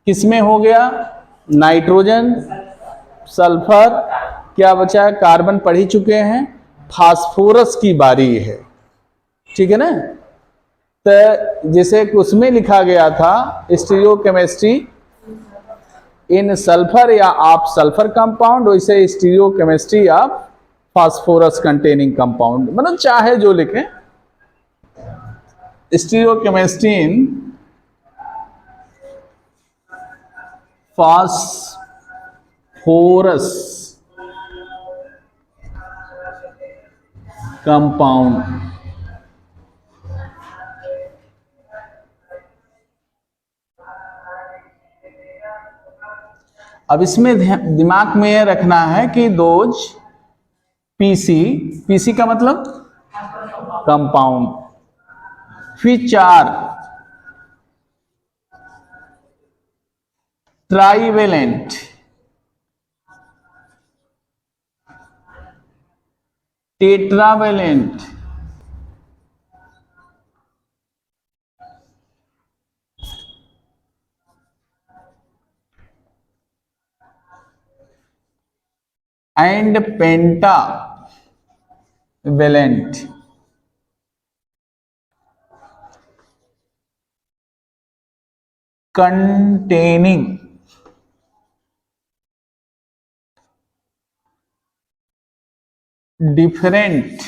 किसमें हो गया? नाइट्रोजन, सल्फर, क्या बचा है? कार्बन पढ़ ही चुके हैं। फास्फोरस की बारी है, ठीक है ना। तो जैसे उसमें लिखा गया था स्टीरियोकेमिस्ट्री इन सल्फर या आप सल्फर कंपाउंड, वैसे स्टीरियोकेमिस्ट्री आप फास्फोरस कंटेनिंग कंपाउंड, मतलब चाहे जो लिखें। स्टीरियोकेमिस्ट्री इन फास्फोरस कंपाउंड। अब इसमें दिमाग में रखना है कि दोज पीसी, पीसी का मतलब कंपाउंड, फिर 4 trivalent, tetravalent, and pentavalent. Containing different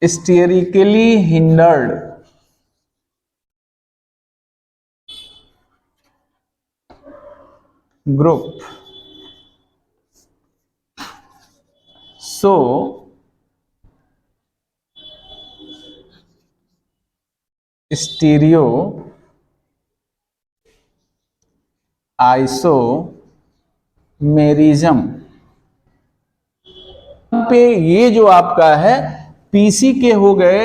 sterically hindered group. So stereo isomerism पे ये जो आपका है पीसी के हो गए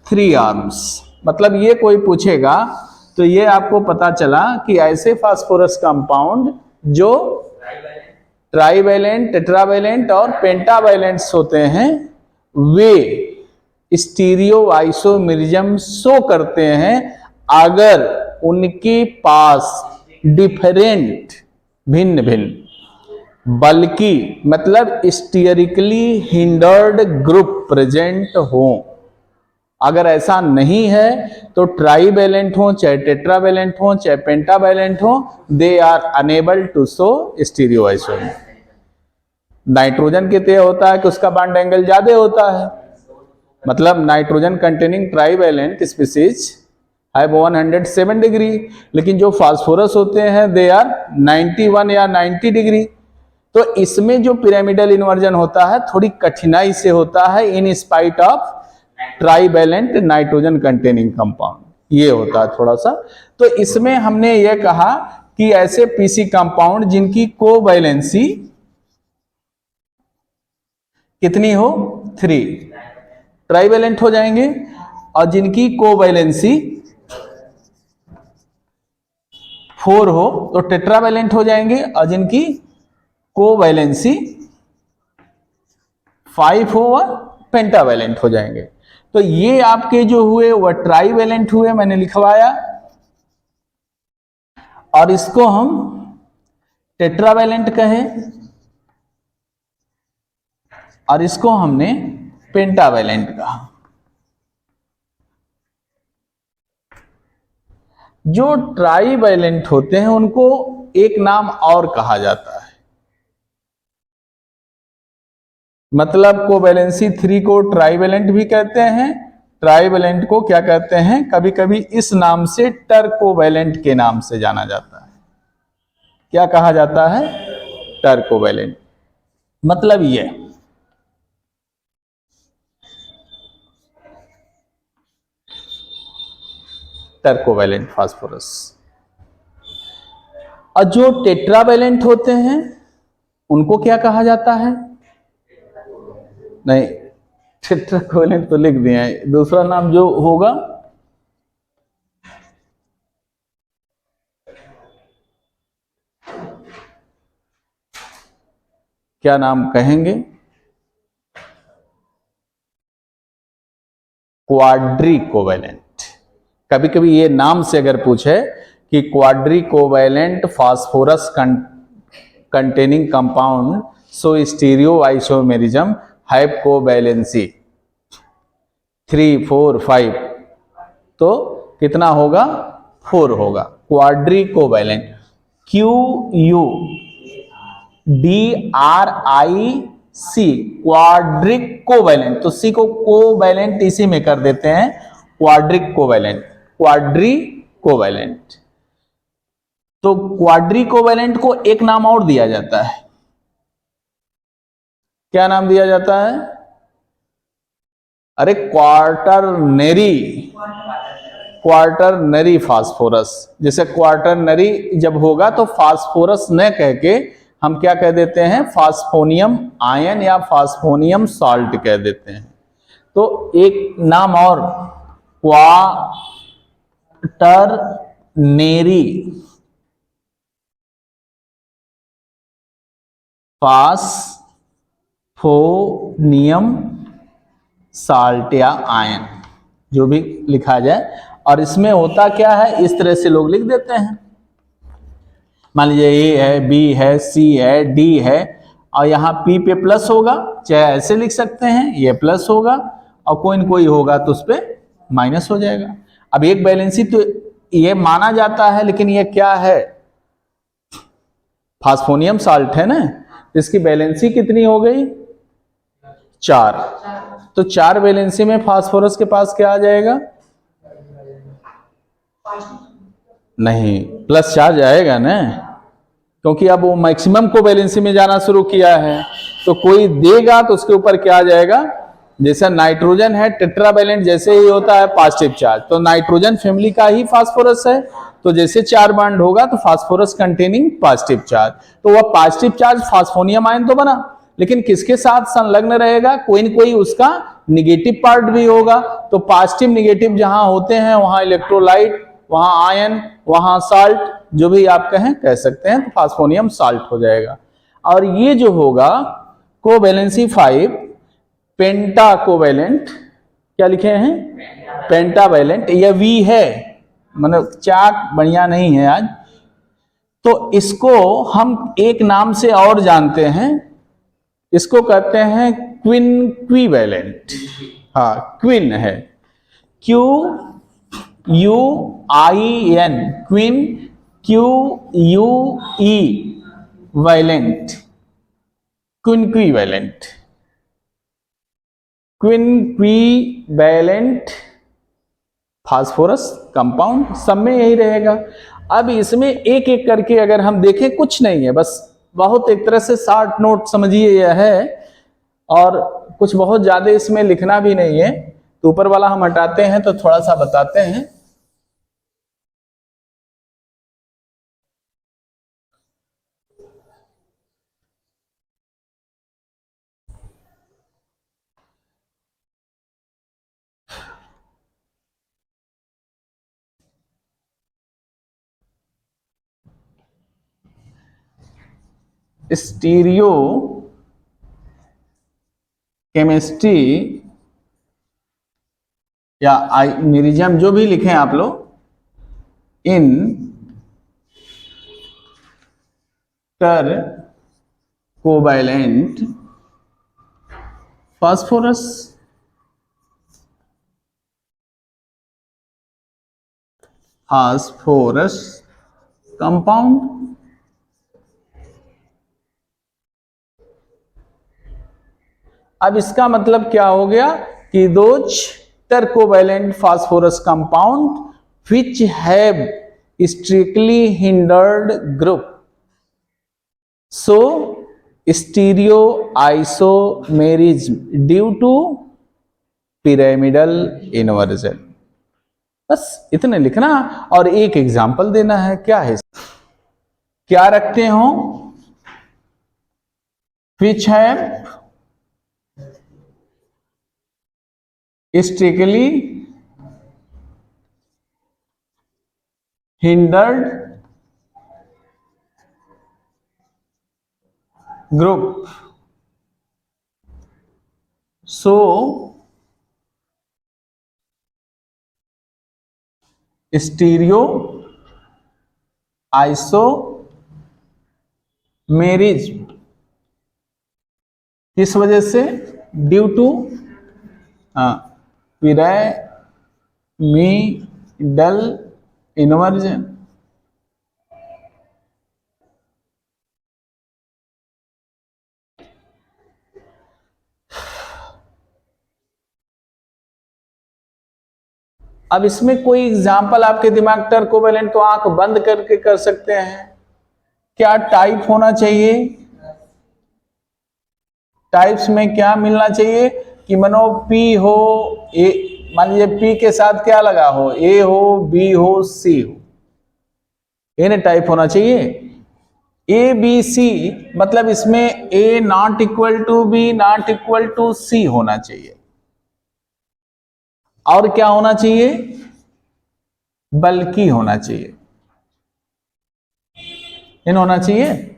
3 आर्म्स। मतलब ये कोई पूछेगा तो ये आपको पता चला कि ऐसे फास्फोरस कंपाउंड जो ट्राइवेलेंट, टेट्रावेलेंट और पेंटावेलेंट्स होते हैं वे स्टीरियो आइसोमेरिज्म शो करते हैं अगर उनके पास डिफरेंट, भिन्न भिन्न, बल्कि मतलब स्टीरिकली हिंडर्ड ग्रुप प्रेजेंट हो। अगर ऐसा नहीं है तो ट्राइवेलेंट हो, चाहे टेट्रावेलेंट हो, चाहे पेंटावेलेंट हो, they are able to show stereo isomer. Nitrogen के लिए होता है कि उसका बॉन्ड एंगल ज्यादा होता है, मतलब nitrogen containing trivalent species have 107 degree, लेकिन जो फास्फोरस होते हैं दे आर 91 या 90 डिग्री। तो इसमें जो पिरामिडल इन्वर्जन होता है थोड़ी कठिनाई से होता है in spite of trivalent nitrogen containing compound, ये होता है थोड़ा सा। तो इसमें हमने ये कहा कि ऐसे पीसी कंपाउंड जिनकी कोवैलेंसी कितनी हो? 3 ट्राइवेलेंट हो जाएंगे, और जिनकी कोवैलेंसी 4 हो तो टेट्रावेलेंट हो जाएंगे, और जिनकी कोवैलेंसी 5 हो वह पेंटावेलेंट हो जाएंगे। तो ये आपके जो हुए वह ट्राइवेलेंट हुए, मैंने लिखवाया, और इसको हम टेट्रावेलेंट कहे और इसको हमने पेंटावेलेंट कहा। जो ट्राइवेलेंट होते हैं उनको एक नाम और कहा जाता है, मतलब कोवैलेंसी 3 को ट्राइवेलेंट भी कहते हैं, ट्राइवेलेंट को क्या कहते हैं, कभी कभी इस नाम से टर्कोवैलेंट के नाम से जाना जाता है। क्या कहा जाता है? टर्कोवैलेंट। मतलब ये टर्कोवैलेंट फास्फोरस। और जो टेट्रावैलेंट होते हैं उनको क्या कहा जाता है? नहीं, टेट्राकोवैलेंट तो लिख दिया है, दूसरा नाम जो होगा क्या नाम कहेंगे? Quadri covalent. कभी कभी ये नाम से अगर पूछे कि quadri covalent phosphorus containing compound so stereo isomerism have covalency 3, 4, 5, तो कितना होगा 4 होगा। Quadri covalent QUDRIC quadric covalent, तो सी को कोवैलेंट इसी में कर देते हैं क्वाड्रिक कोवैलेंट, क्वाड्री कोवैलेंट। तो क्वाड्री कोवैलेंट को एक नाम और दिया जाता है, क्या नाम दिया जाता है? अरे क्वार्टरनरी फास्फोरस। जैसे क्वार्टरनरी जब होगा तो फास्फोरस न कह के हम क्या कह देते हैं? फास्फोनियम आयन या फास्फोनियम सॉल्ट कह देते हैं। तो एक नाम और क्वार्टरनेरी फास्फोनियम साल्ट या आयन, जो भी लिखा जाए। और इसमें होता क्या है, इस तरह से लोग लिख देते हैं। मान लीजिए ए है, बी है, सी है, डी है, और यहाँ पी पे प्लस होगा, चाहे ऐसे लिख सकते हैं, ये प्लस होगा, और कोई न कोई होगा तो उस पर माइनस हो जाएगा। अब एक बैलेंसी तो ये माना जाता है, लेकिन ये क्या है? फास्फोनियम साल्ट है ना, इसकी बैलेंसी कितनी हो गई? 4। तो 4 वैलेंसी में फास्फोरस के पास क्या आ जाएगा? नहीं, +4 जाएगा ना, क्योंकि अब वो मैक्सिमम को वैलेंसी में जाना शुरू किया है। तो कोई देगा तो उसके ऊपर क्या आ जाएगा? जैसा नाइट्रोजन है टेट्रावैलेंट, जैसे ही होता है पॉजिटिव चार्ज, तो नाइट्रोजन फैमिली का ही फास्फोरस है, तो जैसे 4 बॉन्ड होगा तो फास्फोरस कंटेनिंग पॉजिटिव चार्ज, तो वह पॉजिटिव चार्ज फास्फोनियम आयन तो बना, लेकिन किसके साथ संलग्न रहेगा? कोई न कोई उसका निगेटिव पार्ट भी होगा। तो पॉजिटिव निगेटिव जहां होते हैं वहां इलेक्ट्रोलाइट, वहां आयन, वहां साल्ट, जो भी आप कह सकते हैं, तो फास्फोनियम साल्ट हो जाएगा। और ये जो होगा कोवैलेंसी 5 पेंटा कोवैलेंट, क्या लिखे हैं? पेंटावैलेंट। यह वी है, मतलब चार्ट बढ़िया नहीं है आज, तो इसको हम एक नाम से और जानते हैं, इसको कहते हैं क्विनक्विवैलेंट। हाँ, क्विन है, QUIN, quin, QUE valent, quinquivalent, quinquivalent phosphorus compound, सब में यही रहेगा। अब इसमें एक एक करके अगर हम देखें, कुछ नहीं है, बस बहुत एक तरह से शॉर्ट नोट समझिए यह है, और कुछ बहुत ज्यादा इसमें लिखना भी नहीं है। तो ऊपर वाला हम हटाते हैं तो थोड़ा सा बताते हैं। स्टीरियो केमिस्ट्री या आइसोमेरिज्म, जो भी लिखें आप लोग, इन टर कोवैलेंट फास्फोरस कंपाउंड। अब इसका मतलब क्या हो गया कि those tricovalent phosphorus compound which have strictly hindered group, so stereoisomerism due to pyramidal inversion। बस इतने लिखना और एक एग्जांपल देना है। क्या है, क्या रखते हो? which have strictly hindered group, so stereo isomerism, किस वजह से? Due to pyramidal inversion. अब इसमें कोई एग्जाम्पल आपके दिमाग टर्कोवेलेंट तो आंख बंद करके कर सकते हैं। क्या टाइप होना चाहिए? टाइप्स में क्या मिलना चाहिए कि मानो P हो, ए मान लीजिए P के साथ क्या लगा हो, A हो, B हो, C हो, इन्हें टाइप होना चाहिए। A B C मतलब इसमें A not equal to B not equal to C होना चाहिए। और क्या होना चाहिए? बल्कि होना चाहिए। इन होना चाहिए,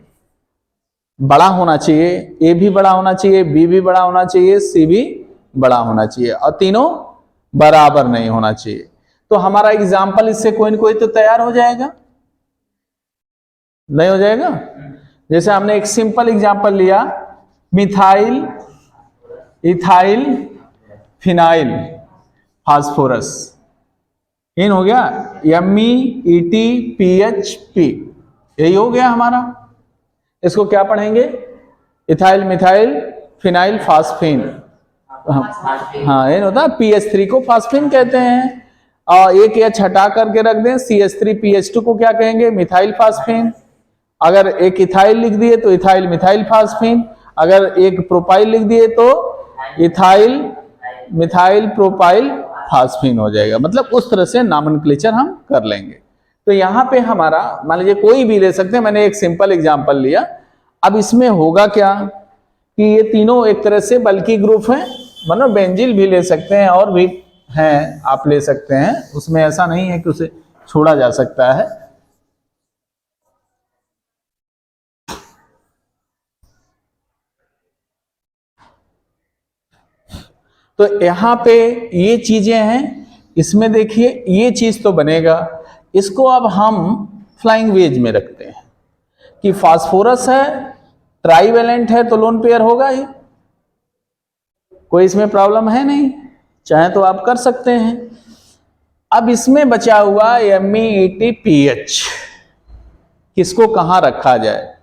बड़ा होना चाहिए, ए भी बड़ा होना चाहिए, बी भी बड़ा होना चाहिए, सी भी बड़ा होना चाहिए, और तीनों बराबर नहीं होना चाहिए। तो हमारा एग्जाम्पल इससे कोई ना कोई तो तैयार हो जाएगा, नहीं हो जाएगा? जैसे हमने एक सिंपल एग्जाम्पल लिया, मिथाइल इथाइल फिनाइल फास्फोरस, इन हो गया MEETPHP, यही हो गया हमारा। इसको क्या पढ़ेंगे? Ethyl methyl phenyl phosphine. हाँ, ये होता है PH3 को फास्फीन कहते हैं, और एक एच हटा करके रख दें, CH3PH2 को क्या कहेंगे? Methyl phosphine. अगर एक इथाइल लिख दिए तो इथाइल मिथाइल फास्फीन, अगर एक प्रोपाइल लिख दिए तो इथाइल मिथाइल प्रोपाइल फास्फीन हो जाएगा। मतलब उस तरह से नॉमेनक्लेचर हम कर लेंगे। तो यहाँ पे हमारा मान लीजिए कोई भी ले सकते हैं, मैंने एक सिंपल एग्जांपल लिया। अब इसमें होगा क्या कि ये तीनों एक तरह से बल्कि ग्रुप हैं, मानो बेंजिल भी ले सकते हैं और भी हैं, आप ले सकते हैं, उसमें ऐसा नहीं है कि उसे छोड़ा जा सकता है। तो यहाँ पे ये चीजें हैं, इसमें देखिए ये चीज तो बनेगा। इसको अब हम फ्लाइंग वेज में रखते हैं कि फास्फोरस है, ट्राइवेलेंट है, तो लोन पेयर होगा ही, कोई इसमें प्रॉब्लम है नहीं, चाहे तो आप कर सकते हैं। अब इसमें बचा हुआ MEETPH, किसको कहां रखा जाए?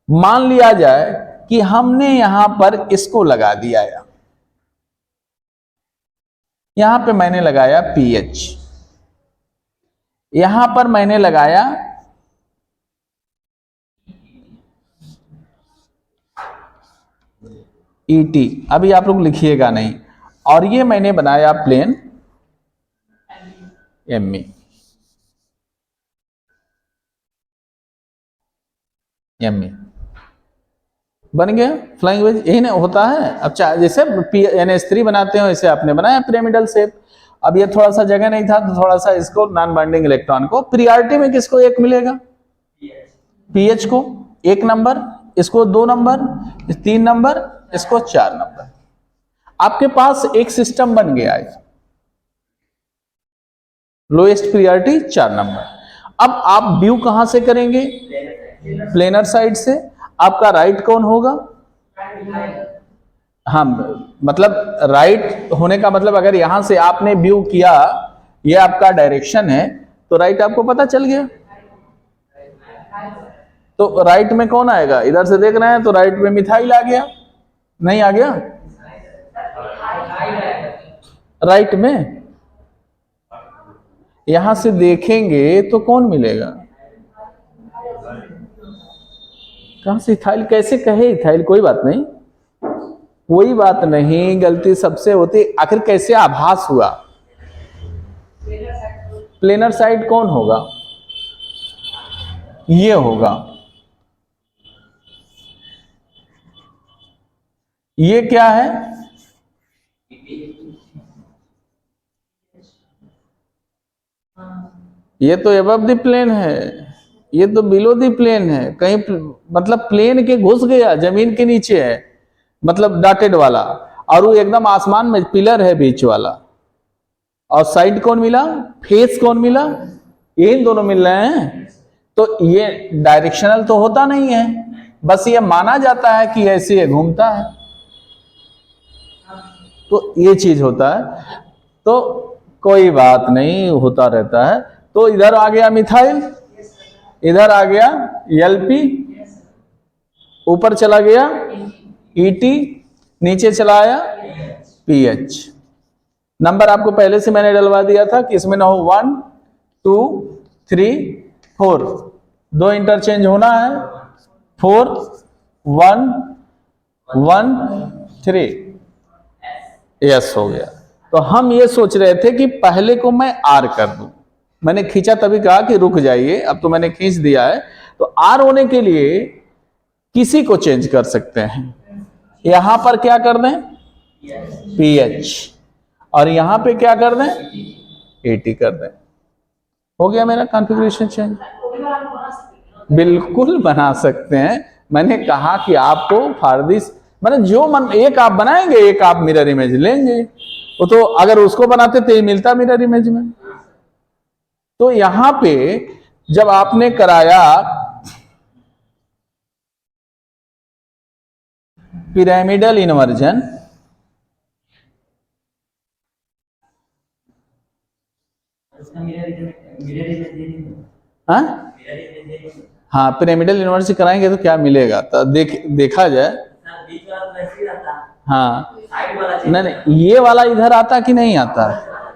मान लिया जाए कि हमने यहां पर इसको लगा दिया है, यहां पे मैंने लगाया PH, यहां पर मैंने लगाया ET, अभी आप लोग लिखिएगा नहीं, और ये मैंने बनाया प्लेन ME, बन गया फ्लाइंग वेज। यही ना होता है। अब जैसे NH3 बनाते हो, इसे आपने बनाया पिरामिडल शेप। अब ये थोड़ा सा जगह नहीं था तो थोड़ा सा इसको नॉन बाइंडिंग इलेक्ट्रॉन को, प्रियॉरिटी में किसको एक मिलेगा? PH को 1 नंबर, इसको 2 नंबर, 3 नंबर, इसको 4 नंबर। आपके पास एक सिस्टम बन गया है, लोएस्ट प्रियॉरिटी 4 नंबर। अब आप व्यू कहां से करेंगे? प्लेनर साइड से। आपका राइट कौन होगा? हाँ, मतलब राइट होने का मतलब अगर यहां से आपने व्यू किया, ये आपका डायरेक्शन है, तो राइट आपको पता चल गया। तो राइट में कौन आएगा? इधर से देख रहे हैं तो राइट में मिथाइल आ गया, नहीं आ गया? राइट में यहां से देखेंगे तो कौन मिलेगा? कहां से इथाइल? कैसे कहे इथाइल? कोई बात नहीं, कोई बात नहीं, गलती सबसे होती। आखिर कैसे आभास हुआ? प्लेनर साइड कौन होगा? ये होगा। ये क्या है? ये तो एबव द प्लेन है, ये तो बिलो द प्लेन है। कहीं मतलब प्लेन के घुस गया, जमीन के नीचे है, मतलब डॉटेड वाला, और वो एकदम आसमान में पिलर है बीच वाला। और साइड कौन मिला, फेस कौन मिला, ये इन दोनों मिल रहे हैं। तो ये डायरेक्शनल तो होता नहीं है, बस ये माना जाता है कि ऐसे ये घूमता है, तो ये चीज होता है। तो कोई बात नहीं, होता रहता है। तो इधर आ गया मिथाइल, इधर आ गया एलपी, ऊपर चला गया ईटी, नीचे चला आया पीएच। नंबर आपको पहले से मैंने डलवा दिया था कि इसमें ना हो 1 2 3 4, 2 इंटरचेंज होना है, 4 1 1 3, यस हो गया। तो हम ये सोच रहे थे कि पहले को मैं आर कर दूं, मैंने खींचा तभी कहा कि रुक जाइए, अब तो मैंने खींच दिया है। तो आर होने के लिए किसी को चेंज कर सकते हैं, यहां पर क्या कर दें पीएच, और यहां पे क्या कर दें एटी कर दें, हो गया मेरा कॉन्फ़िगरेशन चेंज। बिल्कुल बना सकते हैं, मैंने कहा कि आपको फारदिस मैंने जो मन, एक आप बनाएंगे एक आप मिरर इमेज लेंगे, वो तो अगर उसको बनाते तो ये मिलता मिरर इमेज में। तो यहां पे जब आपने कराया पिरामिडल इन्वर्जन, हाँ पिरामिडल इन्वर्जन कराएंगे तो क्या मिलेगा, तो देखा जाए। हाँ नहीं नहीं, ये वाला इधर आता कि नहीं आता,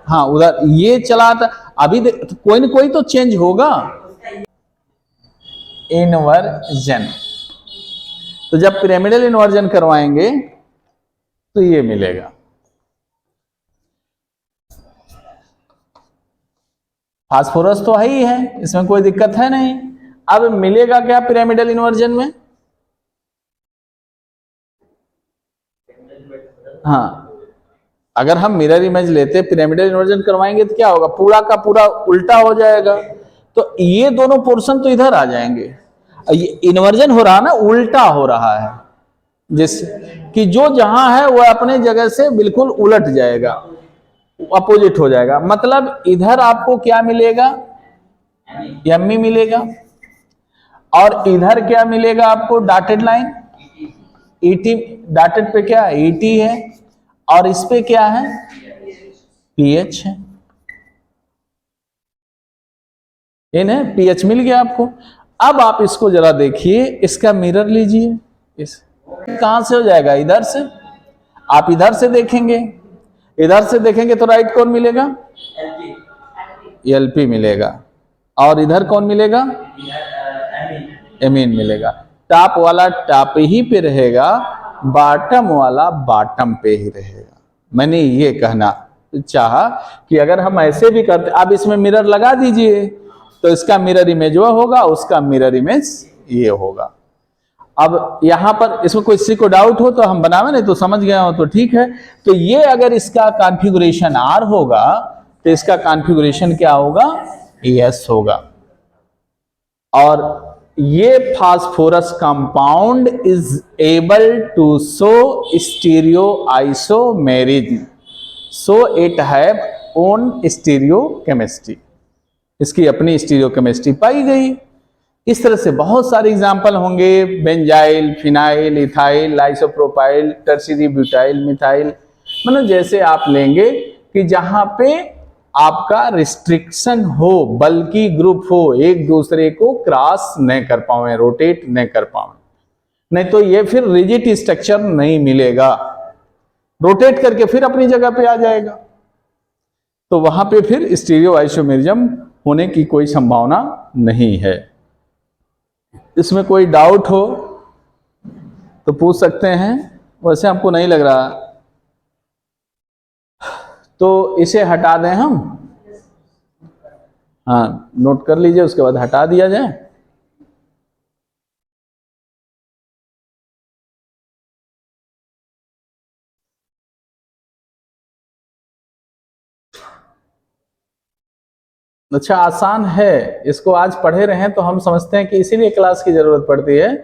हाँ उधर ये चला आता। अभी तो कोई ना कोई तो चेंज होगा। इन्वर्जन, तो जब पिरामिडल इन्वर्जन करवाएंगे तो ये मिलेगा। फास्फोरस तो है ही है, इसमें कोई दिक्कत है नहीं। अब मिलेगा क्या पिरामिडल इन्वर्जन में, हाँ अगर हम मिरर इमेज लेते पिरामिडल इन्वर्जन करवाएंगे तो क्या होगा, पूरा का पूरा उल्टा हो जाएगा। तो ये दोनों पोर्शन तो इधर आ जाएंगे, ये इन्वर्जन हो रहा है ना, उल्टा हो रहा है, जिस कि जो जहां है वो अपने जगह से बिल्कुल उलट जाएगा, अपोजिट हो जाएगा। मतलब इधर आपको क्या मिलेगा एमई मिलेगा, और इधर क्या मिलेगा आपको डॉटेड लाइन ईटी, डॉटेड पे क्या है ईटी है, और इस पे क्या है पीएच है, इन्हें पीएच मिल गया आपको। अब आप इसको जरा देखिए, इसका मिरर लीजिए, इस कहां से हो जाएगा, इधर से। आप इधर से देखेंगे, इधर से देखेंगे तो राइट कौन मिलेगा एलपी मिलेगा, और इधर कौन मिलेगा एमीन मिलेगा। टॉप वाला टॉप ही पे रहेगा, बॉटम वाला बॉटम पे ही रहेगा। मैंने ये कहना चाहा कि अगर हम ऐसे भी करते, आप इसमें मिरर लगा दीजिए तो इसका मिरर इमेज वो होगा, उसका मिरर इमेज ये होगा। अब यहां पर इसमें कोई किसी को डाउट हो तो हम बनावे, नहीं तो समझ गया हो तो ठीक है। तो ये अगर इसका कॉन्फ़िगरेशन आर होगा तो इसका कॉन्फ़िगरेशन क्या होगा एस होगा। और ये phosphorus compound is able to show stereo isomerism, so it have own stereo chemistry, इसकी अपनी स्टीरियो केमिस्ट्री पाई गई। इस तरह से बहुत सारे एग्जाम्पल होंगे, benzyl, phenyl, ethyl, isopropyl, tertiary butyl, methyl, मतलब जैसे आप लेंगे कि जहां पे आपका रिस्ट्रिक्शन हो, बल्कि ग्रुप हो, एक दूसरे को क्रॉस नहीं कर पाए, रोटेट नहीं कर पाए, नहीं तो ये फिर रिजिड स्ट्रक्चर नहीं मिलेगा, रोटेट करके फिर अपनी जगह पे आ जाएगा, तो वहां पे फिर स्टीरियो आइसोमेरिज्म होने की कोई संभावना नहीं है। इसमें कोई डाउट हो तो पूछ सकते हैं, वैसे हमको नहीं लग रहा, तो इसे हटा दें हम, हाँ नोट कर लीजिए, उसके बाद हटा दिया जाए। अच्छा आसान है, इसको आज पढ़े रहे तो हम समझते हैं कि इसीलिए क्लास की जरूरत पड़ती है,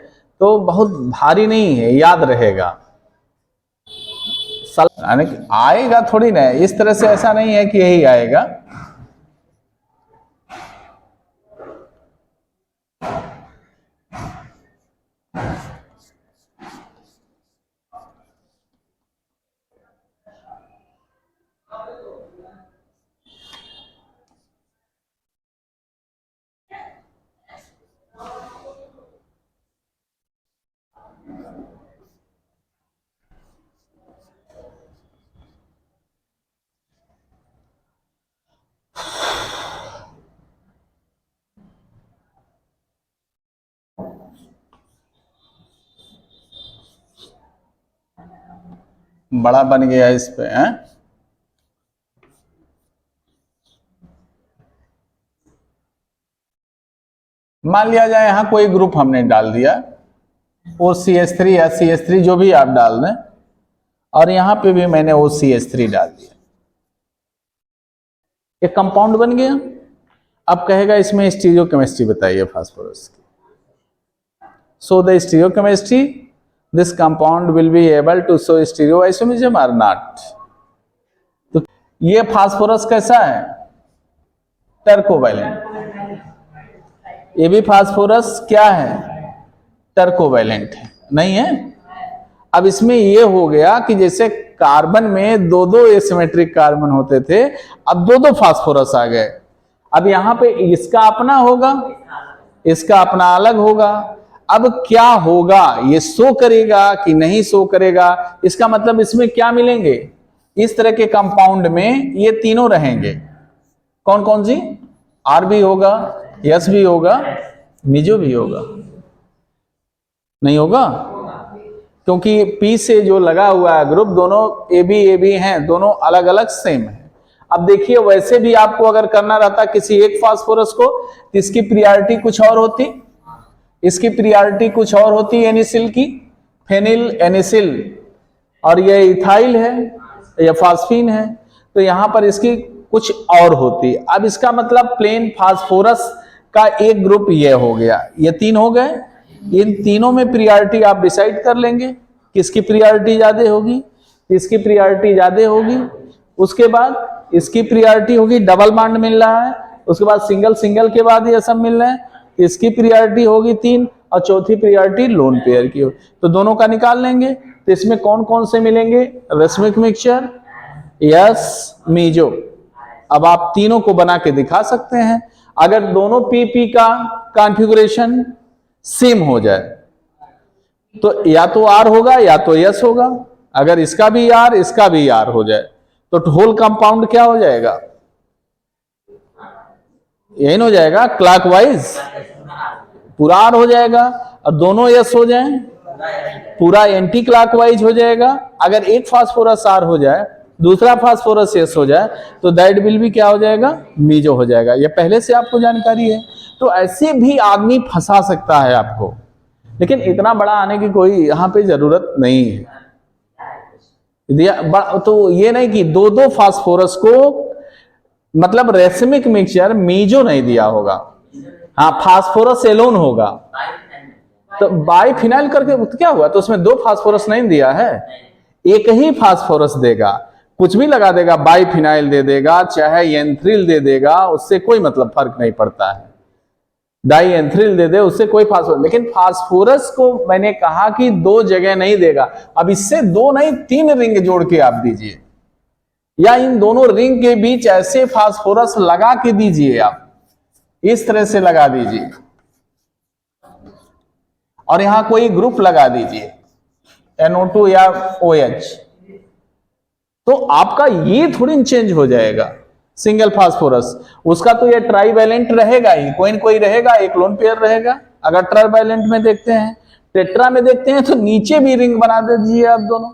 तो बहुत भारी नहीं है, याद रहेगा, आएगा थोड़ी ना, इस तरह से ऐसा नहीं है कि यही आएगा। बड़ा बन गया इस पे है। मान लिया जाए यहां कोई ग्रुप हमने डाल दिया, OCH3 या CH3 जो भी आप डाल दें, और यहां पे भी मैंने OCH3 डाल दिया, एक कंपाउंड बन गया। अब कहेगा इसमें स्टीरियोकेमिस्ट्री बताइए फास्फोरस की। So the stereochemistry, this compound will be able to show stereoisomerism और नॉट। तो ये फास्फोरस कैसा है? टर्कोवैलेंट। ये भी फास्फोरस क्या है? टर्कोवैलेंट है, नहीं है? अब इसमें ये हो गया कि जैसे कार्बन में दो दो एसिमेट्रिक कार्बन होते थे, अब दो दो फास्फोरस आ गए। अब यहां पे इसका अपना होगा, इसका अपना अलग होगा। अब क्या होगा, ये शो करेगा कि नहीं शो करेगा? इसका मतलब इसमें क्या मिलेंगे? इस तरह के कंपाउंड में ये तीनों रहेंगे। कौन कौन सी? आर भी होगा, एस भी होगा, मिजो भी होगा। नहीं होगा? क्योंकि पी से जो लगा हुआ है ग्रुप, दोनों ए बी हैं, दोनों अलग अलग सेम है। अब देखिए, वैसे भी आपको अगर करना रहता किसी एक फास्फोरस को, तो इसकी प्रियॉरिटी कुछ और होती, इसकी प्रियॉरिटी कुछ और होती एनिसिल की, फेनिल एनिसिल, और ये इथाइल है या फास्फीन है, तो यहां पर इसकी कुछ और होती। अब इसका मतलब प्लेन फास्फोरस का एक ग्रुप ये हो गया, ये तीन हो गए। इन तीनों में प्रियॉरिटी आप डिसाइड कर लेंगे, किसकी प्रियॉरिटी ज्यादा होगी, इसकी प्रियॉरिटी ज्यादा होगी। उसके बाद इसकी प्रियॉरिटी होगी, डबल बॉन्ड मिल रहा है, उसके बाद सिंगल, सिंगल के बाद ये सब मिल रहे हैं, इसकी प्रियॉरिटी होगी 3, और चौथी प्रियॉरिटी लोन पेयर की हो। तो दोनों का निकाल लेंगे। तो इसमें कौन कौन से मिलेंगे? Racemic mixture, yes, meso. अब आप तीनों को बना के दिखा सकते हैं। अगर दोनों पीपी का कॉन्फ़िगरेशन सेम हो जाए तो या तो आर होगा या तो यस होगा। अगर इसका भी आर, इसका भी आर हो जाए तो होल कंपाउंड क्या हो जाएगा? यही हो जाएगा, क्लॉकवाइज पूरा आर हो जाएगा, और दोनों यस हो जाएं पूरा एंटी क्लॉकवाइज हो जाएगा। अगर एक फास्फोरस आर हो जाए, दूसरा फास्फोरस यस हो जाए, तो दैट विल भी क्या हो जाएगा? मीजो हो जाएगा। ये पहले से आपको जानकारी है। तो ऐसे भी आदमी फंसा सकता है आपको, लेकिन इतना बड़ा आने की कोई यहां पे जरूरत नहीं है। तो ये नहीं कि दो दो फास्फोरस को, मतलब रेसमिक मिक्सचर मीजो नहीं दिया होगा, हाँ फास्फोरस एलोन होगा। तो बाइफिनाइल करके क्या हुआ? तो उसमें दो फास्फोरस नहीं दिया है, एक ही फास्फोरस देगा। कुछ भी लगा देगा, बाइफिनाइल दे देगा, चाहे एंथ्रिल दे देगा, उससे कोई मतलब फर्क नहीं पड़ता है। डाई एंथ्रिल दे दे, उससे कोई फास्फोरस। लेकिन फास्फोरस को मैंने कहा कि दो जगह नहीं देगा। अब इससे दो नहीं, 3 रिंग जोड़ के आप दीजिए, या इन दोनों रिंग के बीच ऐसे फास्फोरस लगा के दीजिए, आप इस तरह से लगा दीजिए, और यहां कोई ग्रुप लगा दीजिए, NO2 या OH, तो आपका ये थोड़ी चेंज हो जाएगा। सिंगल फास्फोरस, उसका तो ये ट्राइवैलेंट रहेगा ही, कोई न कोई रहेगा, एक लोन पेयर रहेगा। अगर ट्राइवैलेंट में देखते हैं, टेट्रा में देखते हैं, तो नीचे भी रिंग बना दीजिए आप दोनों,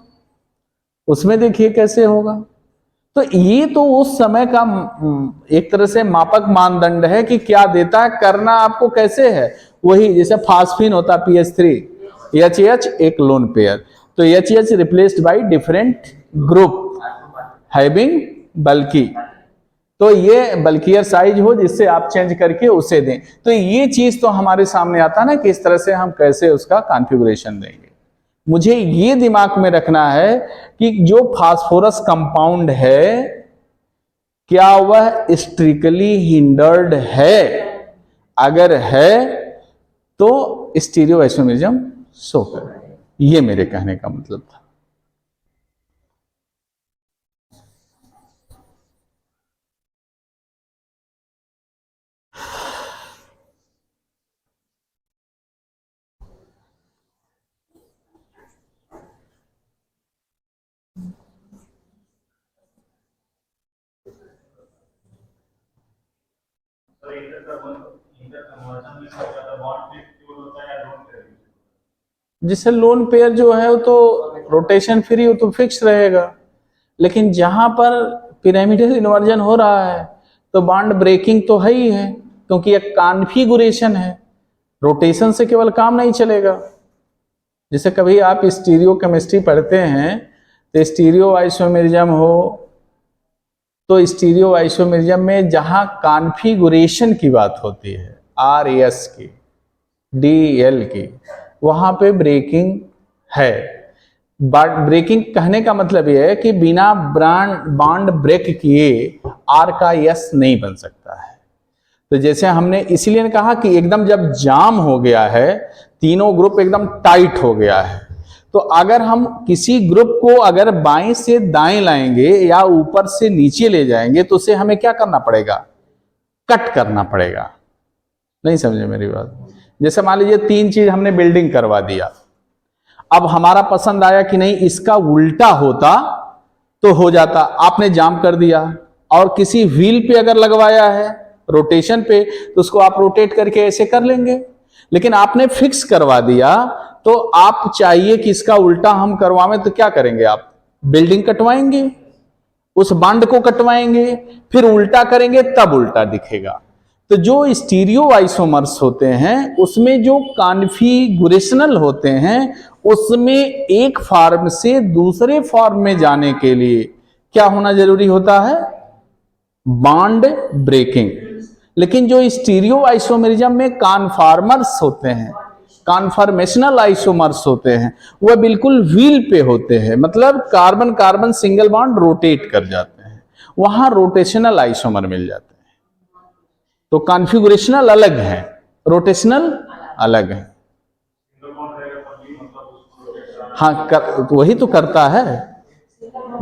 उसमें देखिए कैसे होगा। तो ये तो उस समय का एक तरह से मापक मानदंड है कि क्या देता है, करना आपको कैसे है। वही जैसे फास्फीन होता PH3, HH एक लोन पेयर, तो HH replaced by different group having बल्कि, तो ये बल्कियर साइज हो जिससे आप चेंज करके उसे दें। तो ये चीज तो हमारे सामने आता है ना कि इस तरह से हम कैसे उसका कॉन्फ़िगरेशन देंगे। मुझे ये दिमाग में रखना है कि जो फास्फोरस कंपाउंड है क्या वह स्ट्रिकली हिंडर्ड है, अगर है तो स्टीरियोआइसोमेरिज्म शो करे। ये मेरे कहने का मतलब था। जिससे लोन पेयर जो है वो तो रोटेशन फ्री, वो तो फिक्स रहेगा। लेकिन जहां पर पिरामिडल इन्वर्जन हो रहा है तो बॉन्ड ब्रेकिंग तो है ही है, क्योंकि एक कॉन्फ़िगरेशन है, रोटेशन से केवल काम नहीं चलेगा। जैसे कभी आप स्टीरियो केमिस्ट्री पढ़ते हैं तो स्टीरियो आइसोमेरिज्म हो, तो स्टीरियो आइसोमेरिज्म में जहां कॉन्फ़िगरेशन की बात होती है, RS की, DL की, वहां पे ब्रेकिंग है। ब्रेकिंग कहने का मतलब यह है कि बिना बॉन्ड ब्रेक किए R का S नहीं बन सकता है। तो जैसे हमने इसीलिए कहा कि एकदम जब जाम हो गया है, तीनों ग्रुप एकदम टाइट हो गया है, तो अगर हम किसी ग्रुप को अगर बाएं से दाएं लाएंगे या ऊपर से नीचे ले जाएंगे तो उसे हमें क्या करना पड़ेगा? कट करना पड़ेगा। नहीं समझे मेरी बात? जैसे मान लीजिए 3 चीज हमने बिल्डिंग करवा दिया, अब हमारा पसंद आया कि नहीं इसका उल्टा होता तो हो जाता, आपने जाम कर दिया। और किसी व्हील पे अगर लगवाया है रोटेशन पे तो उसको आप रोटेट करके ऐसे कर लेंगे, लेकिन आपने फिक्स करवा दिया तो आप चाहिए कि इसका उल्टा हम करवाएं तो क्या करेंगे? आप बिल्डिंग कटवाएंगे, उस बांड को कटवाएंगे, फिर उल्टा करेंगे तब उल्टा दिखेगा। तो जो स्टीरियो आइसोमर्स होते हैं उसमें जो कॉन्फ़िगरेशनल होते हैं उसमें एक फॉर्म से दूसरे फॉर्म में जाने के लिए क्या होना जरूरी होता है? Bond breaking. लेकिन जो स्टीरियो आइसोमेरिज्म में कॉन्फॉर्मर्स होते हैं, कॉन्फॉर्मेशनल आइसोमर्स होते हैं, वह बिल्कुल व्हील पे होते हैं, मतलब carbon carbon single bond rotate कर जाते हैं, वहां रोटेशनल आइसोमर मिल जाते हैं। तो कॉन्फ़िगरेशनल अलग है, रोटेशनल अलग है। हाँ वही तो करता है,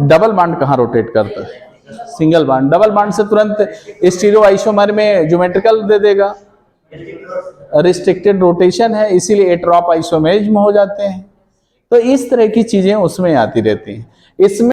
डबल बॉन्ड कहां रोटेट करता है? Single bond. डबल बॉन्ड से तुरंत स्टीरियो आइसोमर में ज्योमेट्रिकल दे देगा, रिस्ट्रिक्टेड रोटेशन है, इसीलिए एट्रॉप आइसोमेरिज्म हो जाते हैं। तो इस तरह की चीजें उसमें आती रहती हैं। इसमें